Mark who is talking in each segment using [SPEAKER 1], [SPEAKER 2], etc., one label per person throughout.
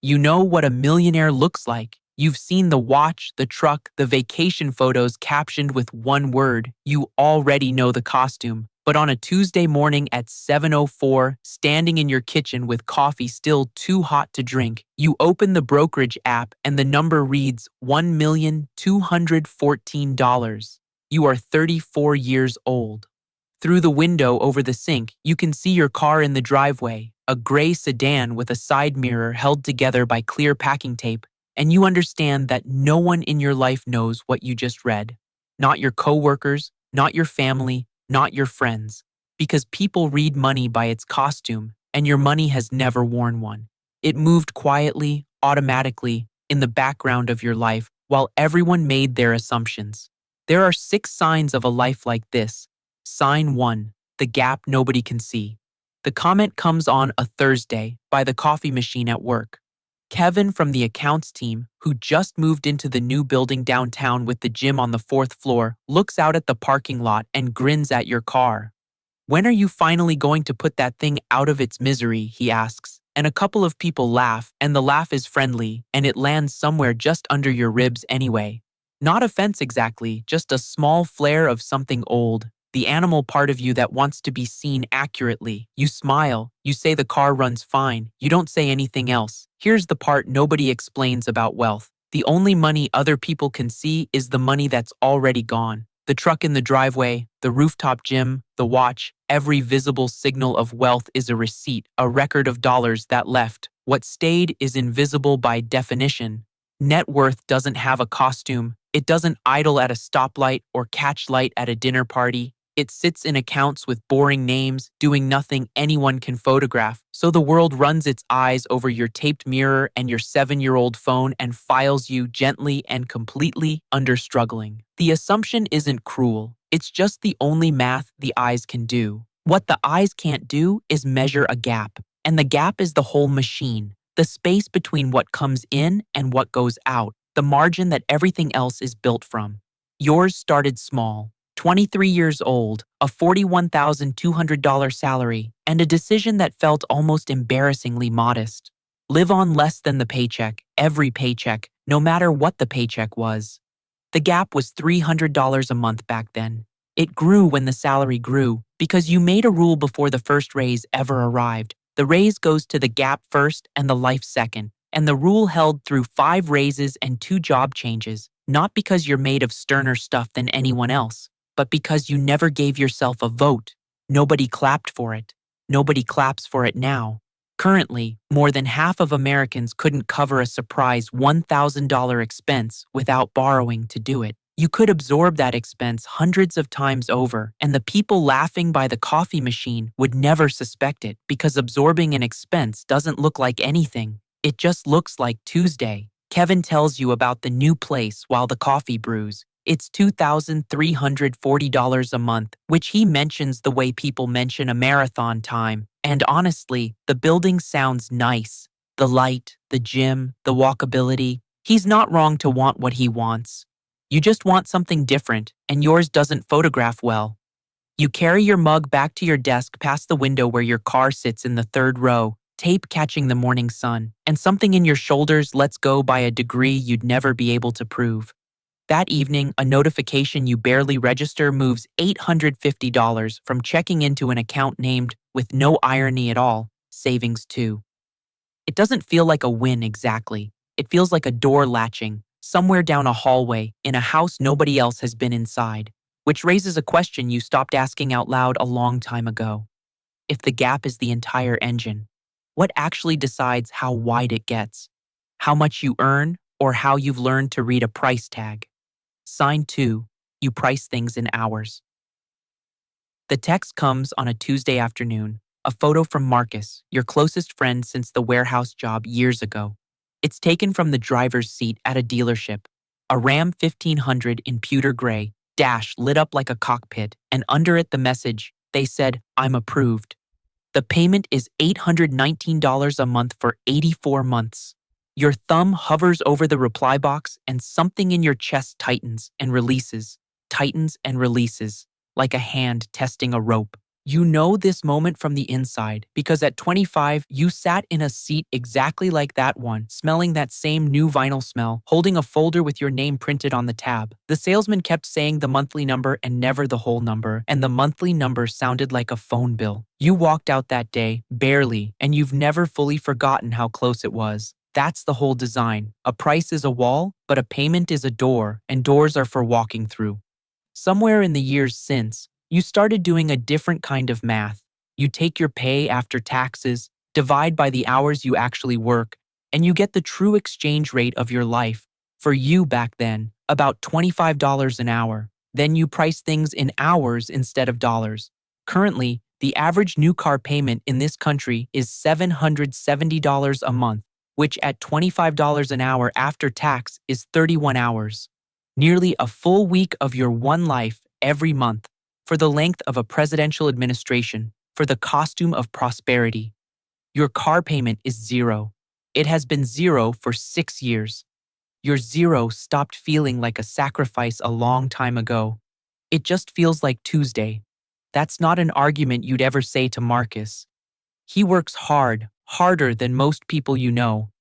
[SPEAKER 1] You know what a millionaire looks like. You've seen the watch, the truck, the vacation photos captioned with one word. You already know the costume. But on a Tuesday morning at 7:04, standing in your kitchen with coffee still too hot to drink, you open the brokerage app and the number reads $1,214. You are 34 years old. Through the window over the sink, you can see your car in the driveway, a gray sedan with a side mirror held together by clear packing tape, and you understand that no one in your life knows what you just read. Not your coworkers, not your family, not your friends. Because people read money by its costume, and your money has never worn one. It moved quietly, automatically, in the background of your life while everyone made their assumptions. There are 6 signs of a life like this. Sign 1, the gap nobody can see. The comment comes on a Thursday by the coffee machine at work. Kevin from the accounts team, who just moved into the new building downtown with the gym on the 4th floor, looks out at the parking lot and grins at your car. When are you finally going to put that thing out of its misery, he asks. And a couple of people laugh, and the laugh is friendly, and it lands somewhere just under your ribs anyway. Not offense exactly, just a small flare of something old. The animal part of you that wants to be seen accurately. You smile. You say the car runs fine. You don't say anything else. Here's the part nobody explains about wealth. The only money other people can see is the money that's already gone. The truck in the driveway, the rooftop gym, the watch, every visible signal of wealth is a receipt, a record of dollars that left. What stayed is invisible by definition. Net worth doesn't have a costume. It doesn't idle at a stoplight or catch light at a dinner party. It sits in accounts with boring names, doing nothing anyone can photograph. So the world runs its eyes over your taped mirror and your 7-year-old phone and files you gently and completely under struggling. The assumption isn't cruel. It's just the only math the eyes can do. What the eyes can't do is measure a gap. And the gap is the whole machine. The space between what comes in and what goes out. The margin that everything else is built from. Yours started small. 23 years old, a $41,200 salary, and a decision that felt almost embarrassingly modest. Live on less than the paycheck, every paycheck, no matter what the paycheck was. The gap was $300 a month back then. It grew when the salary grew, because you made a rule before the first raise ever arrived. The raise goes to the gap first and the life second, and the rule held through 5 raises and 2 job changes, not because you're made of sterner stuff than anyone else, but because you never gave yourself a vote. Nobody clapped for it. Nobody claps for it now. Currently, more than half of Americans couldn't cover a surprise $1,000 expense without borrowing to do it. You could absorb that expense hundreds of times over, and the people laughing by the coffee machine would never suspect it because absorbing an expense doesn't look like anything. It just looks like Tuesday. Kevin tells you about the new place while the coffee brews. It's $2,340 a month, which he mentions the way people mention a marathon time. And honestly, the building sounds nice. The light, the gym, the walkability. He's not wrong to want what he wants. You just want something different, and yours doesn't photograph well. You carry your mug back to your desk past the window where your car sits in the 3rd row, tape catching the morning sun, and something in your shoulders lets go by a degree you'd never be able to prove. That evening, a notification you barely register moves $850 from checking into an account named, with no irony at all, Savings 2. It doesn't feel like a win exactly. It feels like a door latching, somewhere down a hallway, in a house nobody else has been inside, which raises a question you stopped asking out loud a long time ago. If the gap is the entire engine, what actually decides how wide it gets? How much you earn, or how you've learned to read a price tag? Sign 2, you price things in hours. The text comes on a Tuesday afternoon, a photo from Marcus, your closest friend since the warehouse job years ago. It's taken from the driver's seat at a dealership, a Ram 1500 in pewter gray, dash lit up like a cockpit, and under it the message, they said, "I'm approved." The payment is $819 a month for 84 months. Your thumb hovers over the reply box and something in your chest tightens and releases, like a hand testing a rope. You know this moment from the inside because at 25, you sat in a seat exactly like that one, smelling that same new vinyl smell, holding a folder with your name printed on the tab. The salesman kept saying the monthly number and never the whole number, and the monthly number sounded like a phone bill. You walked out that day, barely, and you've never fully forgotten how close it was. That's the whole design. A price is a wall, but a payment is a door, and doors are for walking through. Somewhere in the years since, you started doing a different kind of math. You take your pay after taxes, divide by the hours you actually work, and you get the true exchange rate of your life. For you back then, about $25 an hour. Then you price things in hours instead of dollars. Currently, the average new car payment in this country is $770 a month, which at $25 an hour after tax is 31 hours. Nearly a full week of your one life every month, for the length of a presidential administration, for the costume of prosperity. Your car payment is zero. It has been zero for 6 years. Your zero stopped feeling like a sacrifice a long time ago. It just feels like Tuesday. That's not an argument you'd ever say to Marcus. He works hard, harder than most people you know.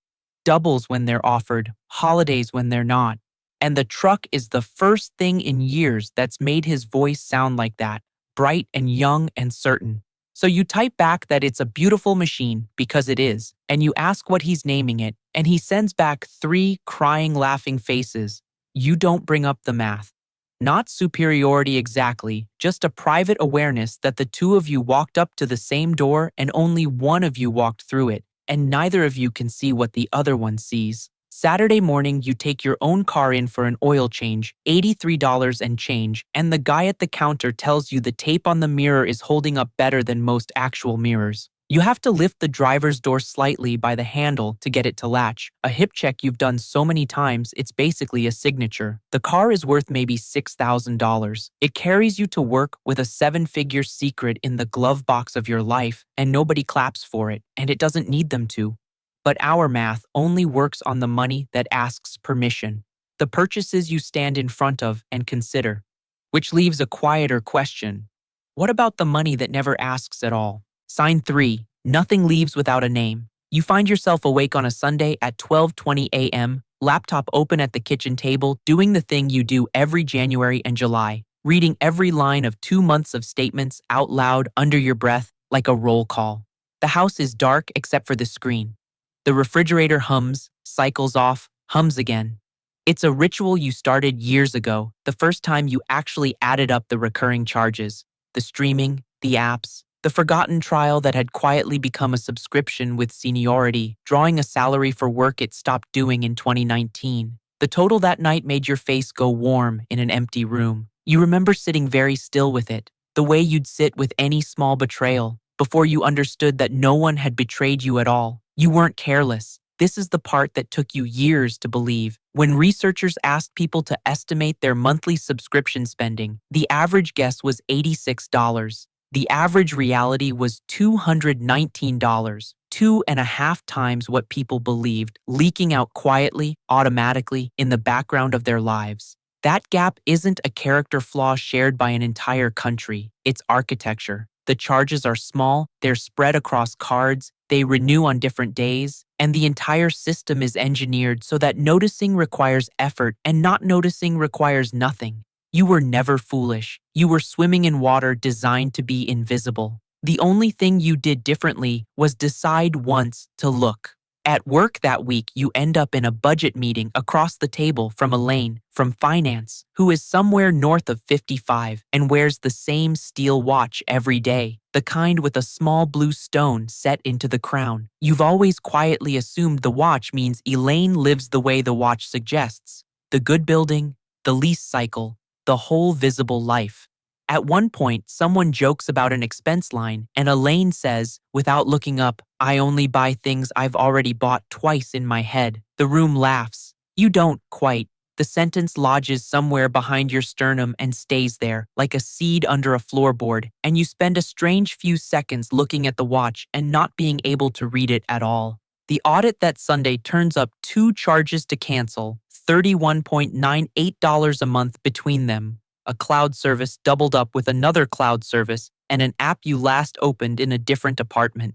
[SPEAKER 1] Doubles when they're offered, holidays when they're not. And the truck is the first thing in years that's made his voice sound like that, bright and young and certain. So you type back that it's a beautiful machine, because it is, and you ask what he's naming it, and he sends back 3 crying, laughing faces. You don't bring up the math. Not superiority exactly, just a private awareness that the two of you walked up to the same door and only one of you walked through it, and neither of you can see what the other one sees. Saturday morning, you take your own car in for an oil change, $83 and change, and the guy at the counter tells you the tape on the mirror is holding up better than most actual mirrors. You have to lift the driver's door slightly by the handle to get it to latch. A hip check you've done so many times, it's basically a signature. The car is worth maybe $6,000. It carries you to work with a 7-figure secret in the glove box of your life, and nobody claps for it, and it doesn't need them to. But our math only works on the money that asks permission, the purchases you stand in front of and consider. Which leaves a quieter question. What about the money that never asks at all? Sign 3. Nothing leaves without a name. You find yourself awake on a Sunday at 12:20 a.m., laptop open at the kitchen table, doing the thing you do every January and July, reading every line of 2 months of statements out loud under your breath like a roll call. The house is dark except for the screen. The refrigerator hums, cycles off, hums again. It's a ritual you started years ago, the first time you actually added up the recurring charges, the streaming, the apps, the forgotten trial that had quietly become a subscription with seniority, drawing a salary for work it stopped doing in 2019. The total that night made your face go warm in an empty room. You remember sitting very still with it, the way you'd sit with any small betrayal, before you understood that no one had betrayed you at all. You weren't careless. This is the part that took you years to believe. When researchers asked people to estimate their monthly subscription spending, the average guess was $86. The average reality was $219, 2.5 times what people believed, leaking out quietly, automatically, in the background of their lives. That gap isn't a character flaw shared by an entire country. It's architecture. The charges are small, they're spread across cards, they renew on different days, and the entire system is engineered so that noticing requires effort and not noticing requires nothing. You were never foolish. You were swimming in water designed to be invisible. The only thing you did differently was decide once to look. At work that week, you end up in a budget meeting across the table from Elaine, from finance, who is somewhere north of 55 and wears the same steel watch every day, the kind with a small blue stone set into the crown. You've always quietly assumed the watch means Elaine lives the way the watch suggests. The good building, the lease cycle, the whole visible life. At one point, someone jokes about an expense line, and Elaine says, without looking up, "I only buy things I've already bought twice in my head." The room laughs. You don't quite. The sentence lodges somewhere behind your sternum and stays there, like a seed under a floorboard, and you spend a strange few seconds looking at the watch and not being able to read it at all. The audit that Sunday turns up 2 charges to cancel, $31.98 a month between them. A cloud service doubled up with another cloud service, and an app you last opened in a different apartment.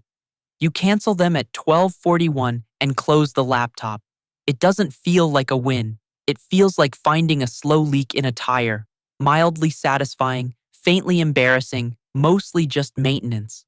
[SPEAKER 1] You cancel them at 12:41 and close the laptop. It doesn't feel like a win. It feels like finding a slow leak in a tire. Mildly satisfying, faintly embarrassing, mostly just maintenance.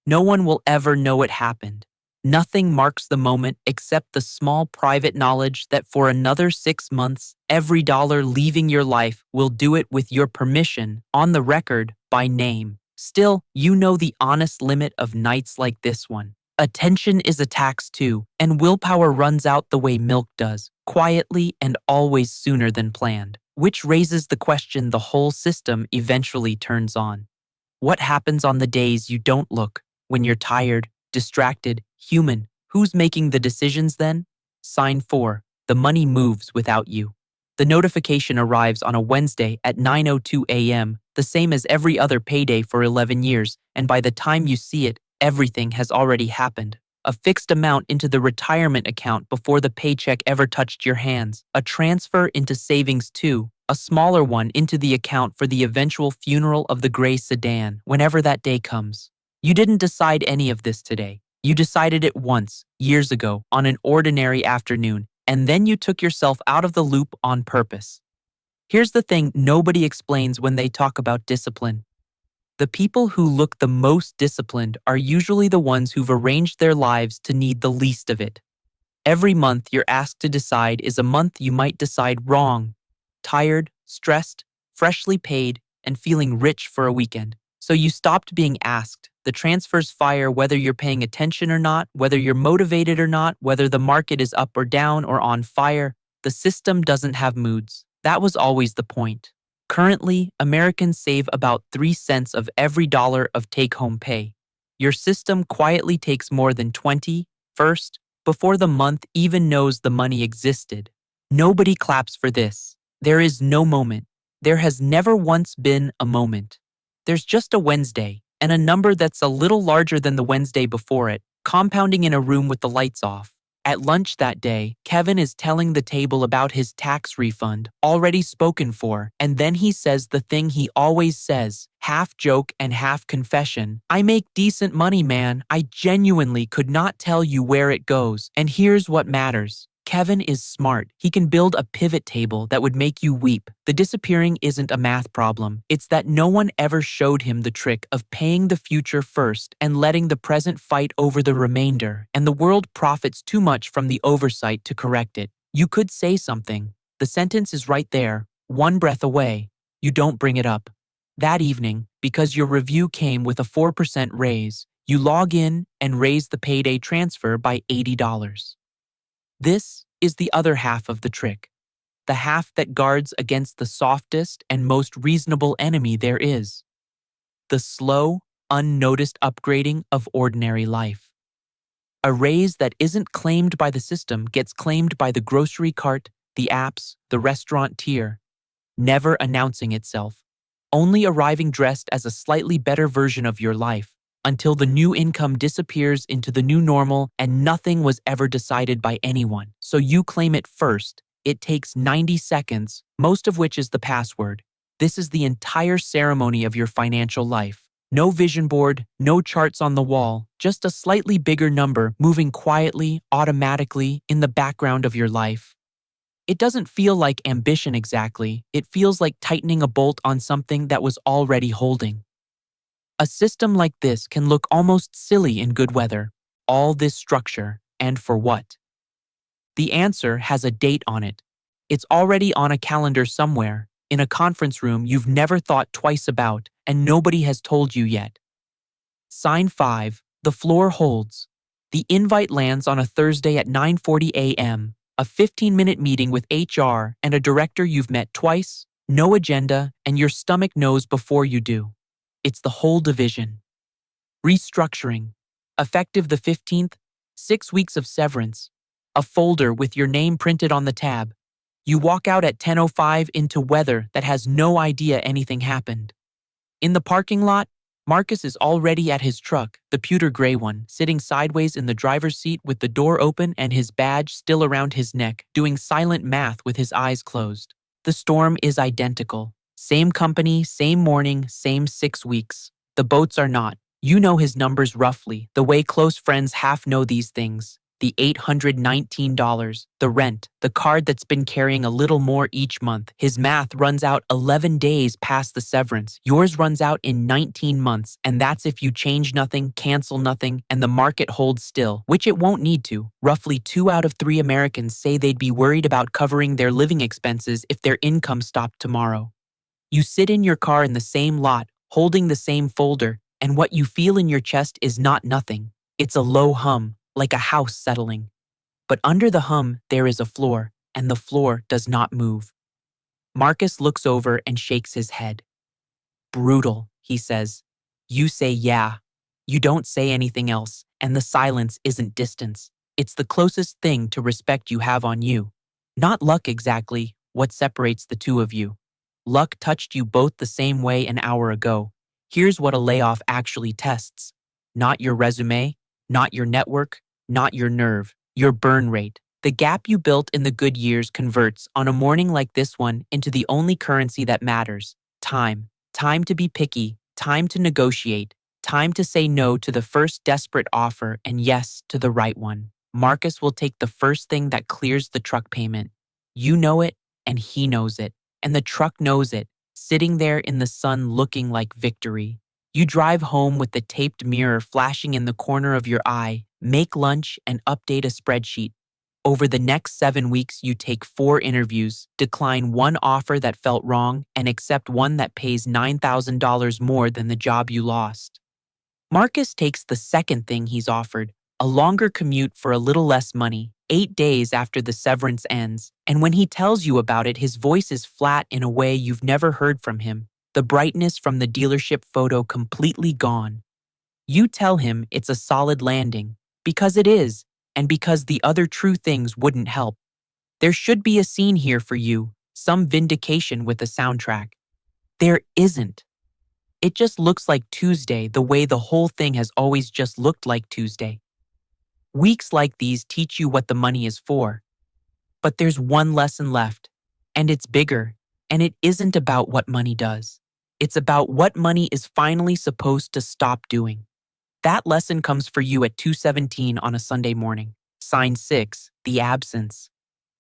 [SPEAKER 1] No one will ever know it happened. Nothing marks the moment except the small private knowledge that for another 6 months, every dollar leaving your life will do it with your permission, on the record, by name. Still, you know the honest limit of nights like this one. Attention is a tax too, and willpower runs out the way milk does, quietly and always sooner than planned, which raises the question the whole system eventually turns on. What happens on the days you don't look, when you're tired, distracted, human? Who's making the decisions then? Sign 4. The money moves without you. The notification arrives on a Wednesday at 9:02 a.m., the same as every other payday for 11 years, and by the time you see it, everything has already happened. A fixed amount into the retirement account before the paycheck ever touched your hands. A transfer into savings too. A smaller one into the account for the eventual funeral of the gray sedan, whenever that day comes. You didn't decide any of this today. You decided it once, years ago, on an ordinary afternoon, and then you took yourself out of the loop on purpose. Here's the thing nobody explains when they talk about discipline. The people who look the most disciplined are usually the ones who've arranged their lives to need the least of it. Every month you're asked to decide is a month you might decide wrong. Tired, stressed, freshly paid, and feeling rich for a weekend. So you stopped being asked. The transfers fire whether you're paying attention or not, whether you're motivated or not, whether the market is up or down or on fire. The system doesn't have moods. That was always the point. Currently, Americans save about 3 cents of every dollar of take-home pay. Your system quietly takes more than 20, first, before the month even knows the money existed. Nobody claps for this. There is no moment. There has never once been a moment. There's just a Wednesday, and a number that's a little larger than the Wednesday before it, compounding in a room with the lights off. At lunch that day, Kevin is telling the table about his tax refund, already spoken for, and then he says the thing he always says, half joke and half confession. I make decent money, man. I genuinely could not tell you where it goes. And here's what matters. Kevin is smart. He can build a pivot table that would make you weep. The disappearing isn't a math problem. It's that no one ever showed him the trick of paying the future first and letting the present fight over the remainder, and the world profits too much from the oversight to correct it. You could say something. The sentence is right there, one breath away. You don't bring it up. That evening, because your review came with a 4% raise, you log in and raise the payday transfer by $80. This is the other half of the trick, the half that guards against the softest and most reasonable enemy there is, the slow, unnoticed upgrading of ordinary life. A raise that isn't claimed by the system gets claimed by the grocery cart, the apps, the restaurant tier, never announcing itself, only arriving dressed as a slightly better version of your life, until the new income disappears into the new normal and nothing was ever decided by anyone. So you claim it first. It takes 90 seconds, most of which is the password. This is the entire ceremony of your financial life. No vision board, no charts on the wall, just a slightly bigger number moving quietly, automatically, in the background of your life. It doesn't feel like ambition exactly. It feels like tightening a bolt on something that was already holding. A system like this can look almost silly in good weather. All this structure, and for what? The answer has a date on it. It's already on a calendar somewhere, in a conference room you've never thought twice about, and nobody has told you yet. Sign 5, the floor holds. The invite lands on a Thursday at 9:40 a.m., a 15-minute meeting with HR and a director you've met twice, no agenda, and your stomach knows before you do. It's the whole division. Restructuring. Effective the 15th, 6 weeks of severance. A folder with your name printed on the tab. You walk out at 10:05 into weather that has no idea anything happened. In the parking lot, Marcus is already at his truck, the pewter gray one, sitting sideways in the driver's seat with the door open and his badge still around his neck, doing silent math with his eyes closed. The storm is identical. Same company, same morning, same 6 weeks. The boats are not. You know his numbers roughly, the way close friends half know these things. The $819, the rent, the card that's been carrying a little more each month. His math runs out 11 days past the severance. Yours runs out in 19 months, and that's if you change nothing, cancel nothing, and the market holds still, which it won't need to. Roughly 2 out of 3 Americans say they'd be worried about covering their living expenses if their income stopped tomorrow. You sit in your car in the same lot, holding the same folder, and what you feel in your chest is not nothing. It's a low hum, like a house settling. But under the hum, there is a floor, and the floor does not move. Marcus looks over and shakes his head. Brutal, he says. You say yeah. You don't say anything else, and the silence isn't distance. It's the closest thing to respect you have on you. Not luck exactly, what separates the two of you. Luck touched you both the same way an hour ago. Here's what a layoff actually tests. Not your resume, not your network, not your nerve, your burn rate. The gap you built in the good years converts on a morning like this one into the only currency that matters, time. Time to be picky, time to negotiate, time to say no to the first desperate offer and yes to the right one. Marcus will take the first thing that clears the truck payment. You know it, and he knows it, and the truck knows it, sitting there in the sun looking like victory. You drive home with the taped mirror flashing in the corner of your eye, make lunch, and update a spreadsheet. Over the next 7 weeks, you take 4 interviews, decline 1 offer that felt wrong, and accept one that pays $9,000 more than the job you lost. Marcus takes the second thing he's offered, a longer commute for a little less money, 8 days after the severance ends, and when he tells you about it, his voice is flat in a way you've never heard from him, the brightness from the dealership photo completely gone. You tell him it's a solid landing, because it is, and because the other true things wouldn't help. There should be a scene here for you, some vindication with a soundtrack. There isn't. It just looks like Tuesday the way the whole thing has always just looked like Tuesday. Weeks like these teach you what the money is for. But there's one lesson left, and it's bigger, and it isn't about what money does. It's about what money is finally supposed to stop doing. That lesson comes for you at 2:17 on a Sunday morning. Sign 6, the absence.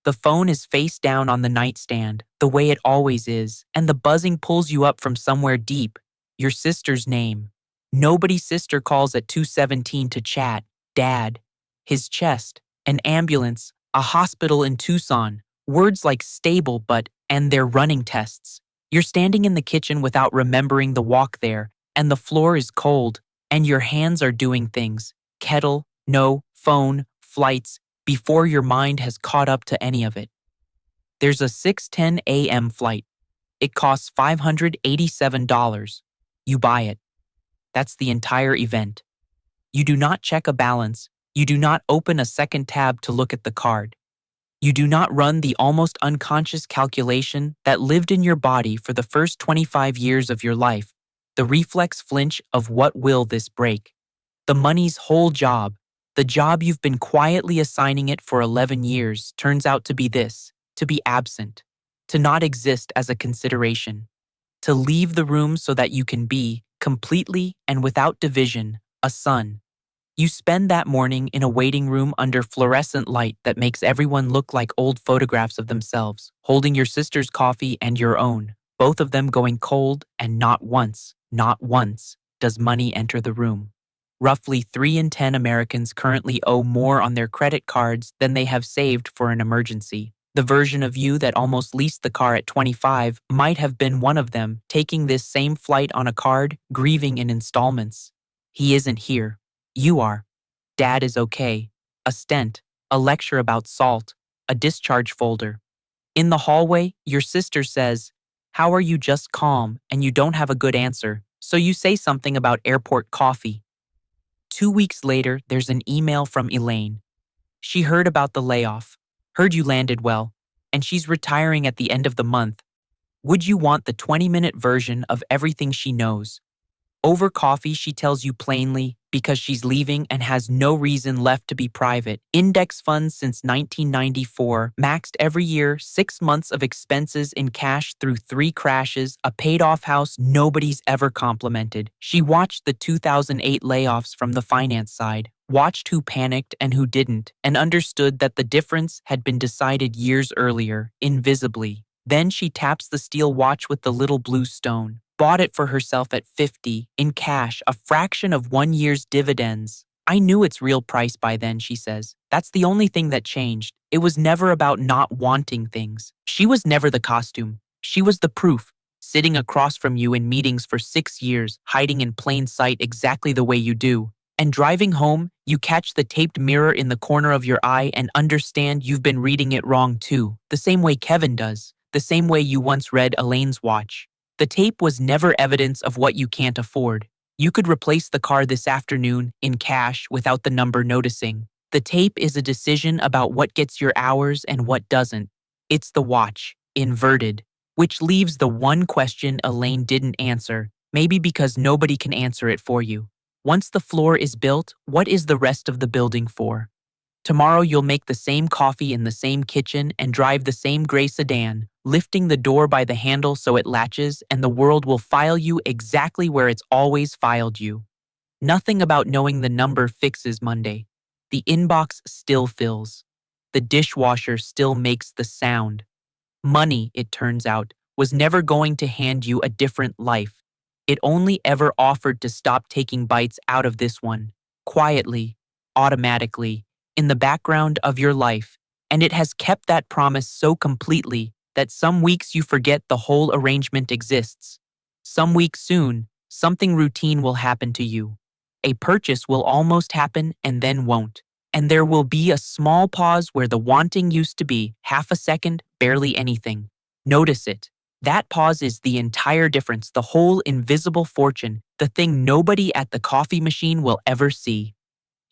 [SPEAKER 1] The phone is face down on the nightstand, the way it always is, and the buzzing pulls you up from somewhere deep. Your sister's name. Nobody's sister calls at 2:17 to chat. Dad. His chest. An ambulance. A hospital in Tucson. Words like stable and they're running tests. You're standing in the kitchen without remembering the walk there, and the floor is cold, and your hands are doing things. Kettle, no, phone, flights, before your mind has caught up to any of it. There's a 6:10 a.m. flight. It costs $587. You buy it. That's the entire event. You do not check a balance. You do not open a second tab to look at the card. You do not run the almost unconscious calculation that lived in your body for the first 25 years of your life, the reflex flinch of what will this break. The money's whole job, the job you've been quietly assigning it for 11 years, turns out to be this, to be absent, to not exist as a consideration, to leave the room so that you can be, completely and without division, a son. You spend that morning in a waiting room under fluorescent light that makes everyone look like old photographs of themselves, holding your sister's coffee and your own, both of them going cold, and not once, does money enter the room. Roughly 3 in 10 Americans currently owe more on their credit cards than they have saved for an emergency. The version of you that almost leased the car at 25 might have been one of them, taking this same flight on a card, grieving in installments. He isn't here. You are. Dad is okay. A stent, a lecture about salt, a discharge folder. In the hallway, your sister says, "How are you?" Just calm, and you don't have a good answer, so you say something about airport coffee. 2 weeks later, there's an email from Elaine. She heard about the layoff, heard you landed well, and she's retiring at the end of the month. Would you want the 20-minute version of everything she knows? Over coffee, she tells you plainly because she's leaving and has no reason left to be private. Index funds since 1994 maxed every year, 6 months of expenses in cash through 3 crashes, a paid-off house nobody's ever complimented. She watched the 2008 layoffs from the finance side, watched who panicked and who didn't, and understood that the difference had been decided years earlier, invisibly. Then she taps the steel watch with the little blue stone. Bought it for herself at 50 in cash, a fraction of 1 year's dividends. I knew its real price by then, she says. That's the only thing that changed. It was never about not wanting things. She was never the costume. She was the proof, sitting across from you in meetings for 6 years, hiding in plain sight exactly the way you do. And driving home, you catch the taped mirror in the corner of your eye and understand you've been reading it wrong too, the same way Kevin does, the same way you once read Elaine's watch. The tape was never evidence of what you can't afford. You could replace the car this afternoon in cash without the number noticing. The tape is a decision about what gets your hours and what doesn't. It's the watch, inverted, which leaves the one question Elaine didn't answer, maybe because nobody can answer it for you. Once the floor is built, what is the rest of the building for? Tomorrow you'll make the same coffee in the same kitchen and drive the same gray sedan, lifting the door by the handle so it latches, and the world will file you exactly where it's always filed you. Nothing about knowing the number fixes Monday. The inbox still fills. The dishwasher still makes the sound. Money, it turns out, was never going to hand you a different life. It only ever offered to stop taking bites out of this one, quietly, automatically, in the background of your life, and it has kept that promise so completely that some weeks you forget the whole arrangement exists. Some weeks soon, something routine will happen to you. A purchase will almost happen and then won't. And there will be a small pause where the wanting used to be, half a second, barely anything. Notice it. That pause is the entire difference, the whole invisible fortune, the thing nobody at the coffee machine will ever see.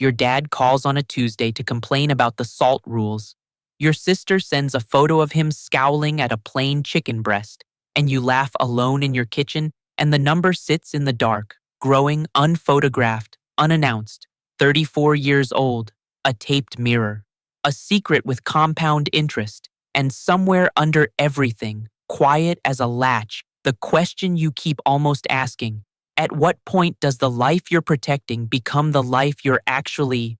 [SPEAKER 1] Your dad calls on a Tuesday to complain about the salt rules. Your sister sends a photo of him scowling at a plain chicken breast, and you laugh alone in your kitchen, and the number sits in the dark, growing, unphotographed, unannounced, 34 years old, a taped mirror, a secret with compound interest, and somewhere under everything, quiet as a latch, the question you keep almost asking: at what point does the life you're protecting become the life you're actually